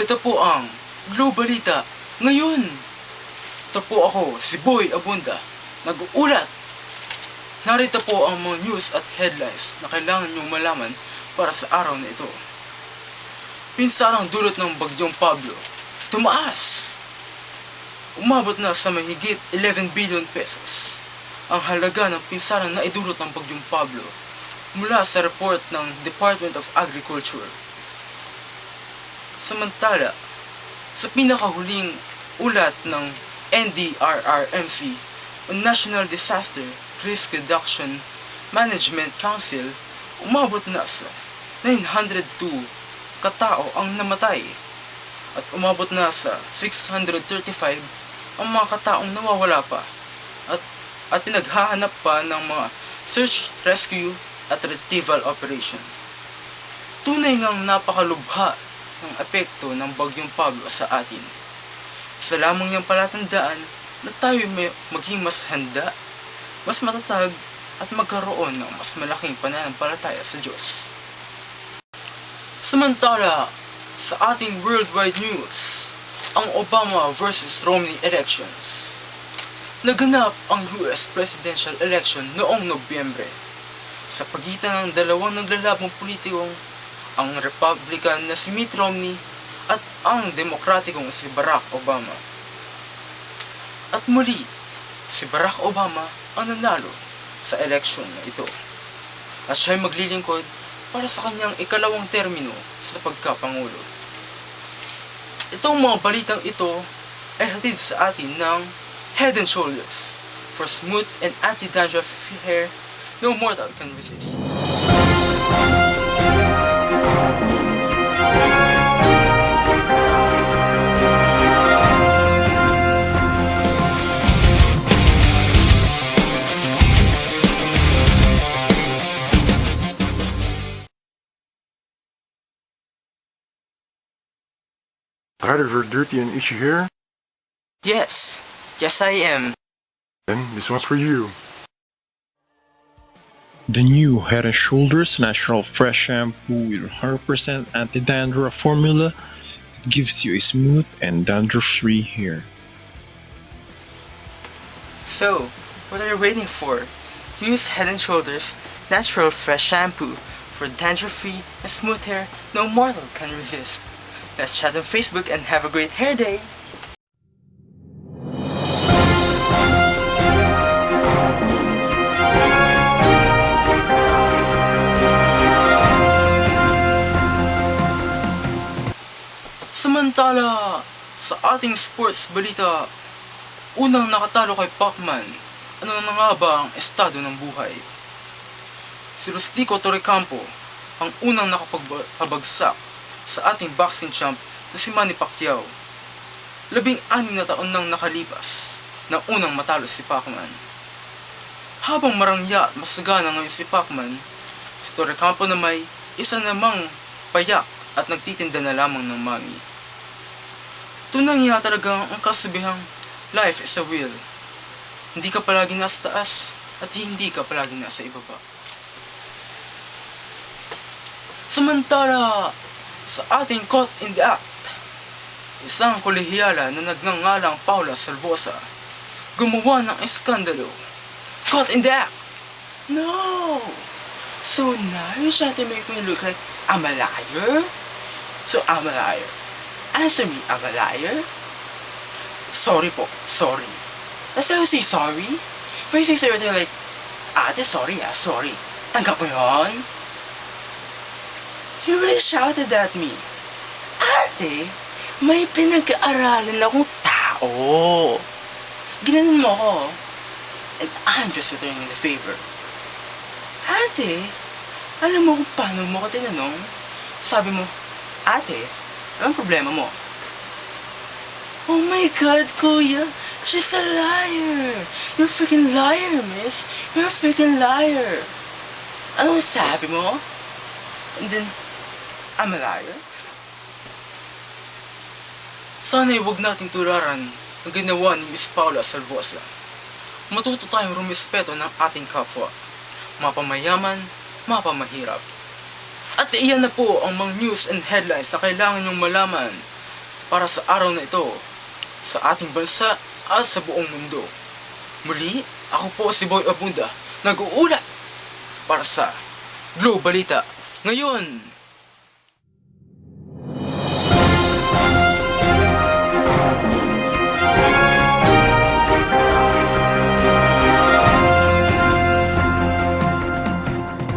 Ito po ang Globalita ngayon. Ito po ako, si Boy Abunda, nag-uulat. Narito po ang mga news at headlines na kailangan nyong malaman para sa araw na ito. Pinsarang dulot ng bagyong Pablo, tumaas. Umabot na sa mahigit 11 billion pesos ang halaga ng pinsarang naidulot ng bagyong Pablo mula sa report ng Department of Agriculture. Samantala, sa pinakahuling ulat ng NDRRMC o National Disaster Risk Reduction Management Council, umabot na sa 902 katao ang namatay at umabot na sa 635 ang mga kataong nawawala pa at pinaghahanap pa ng mga search, rescue at retrieval operation. Tunay ngang napakalubha ng epekto ng bagyong Pablo sa atin. Isa lamang niyang palatandaan na tayo may maging mas handa, mas matatag at magkaroon ng mas malaking pananampalataya sa Diyos. Samantala, sa ating worldwide news, ang Obama versus Romney elections. Naganap ang US presidential election noong Nobyembre sa pagitan ng dalawang naglalabang politikong ang Republican na si Mitt Romney at ang Demokratikong si Barack Obama. At muli, si Barack Obama ang nanalo sa eleksyon na ito. At siya'y maglilingkod para sa kanyang ikalawang termino sa pagkapangulo. Itong mga balitang ito ay hatid sa atin ng Head and Shoulders for smooth and anti-dandruff hair no mortal can resist. Tired of your dirty and itchy hair? Yes I am. Then this one's for you. The new Head & Shoulders Natural Fresh Shampoo with 100% anti-dandruff formula that gives you a smooth and dandruff-free hair. So, what are you waiting for? Use Head & Shoulders Natural Fresh Shampoo for dandruff-free and smooth hair no mortal can resist. Let's chat on Facebook and have a great hair day! Samantala, sa ating sports balita, unang nakatalo kay Pacman, ano na nga ba ang estado ng buhay? Si Rustico Torrecampo ang unang nakapagpabagsak sa ating boxing champ na si Manny Pacquiao. 16 na taon nang nakalipas na unang matalo si Pacman. Habang marangya at masagana ngayon si Pacman, si Torrecampo na may isa namang payak at nagtitinda na lamang ng mami. Tunay nga talaga ang kasabihang life is a wheel. Hindi ka palagi nasa taas at hindi ka palagi nasa ibaba. Samantala, sa ating Caught in the Act, isang kolehiyala na nagngangalang Paula Salvosa gumawa ng eskandalo. Caught in the Act! No! So now you're trying to make me look like I'm a liar? So I'm a liar. Answer me, I'm a liar? Sorry po, sorry. That's how you say sorry? If I say sorry, they're like, ate, sorry sorry. Tanggap mo yun? You really shouted at me. Ate, may pinag-aaralan akong tao. Ginanon mo ako. And I'm just returning the favor. Ate, alam mo kung paano mo ko tinanong? Sabi mo, ate, anong problema mo? Oh my God, kuya, she's a liar. You're a freaking liar, miss. You're a freaking liar. Ano sabi mo? And then, I'm a liar? Sana'y huwag nating tularan ang ginawa ni Miss Paula Salvosa. Matuto tayong rumispeto ng ating kapwa, mapamayaman, mapamahirap. At iyan na po ang mga news and headlines na kailangan nyong malaman para sa araw na ito, sa ating bansa at sa buong mundo. Muli, ako po si Boy Abunda, nag-uulat para sa Globalita ngayon.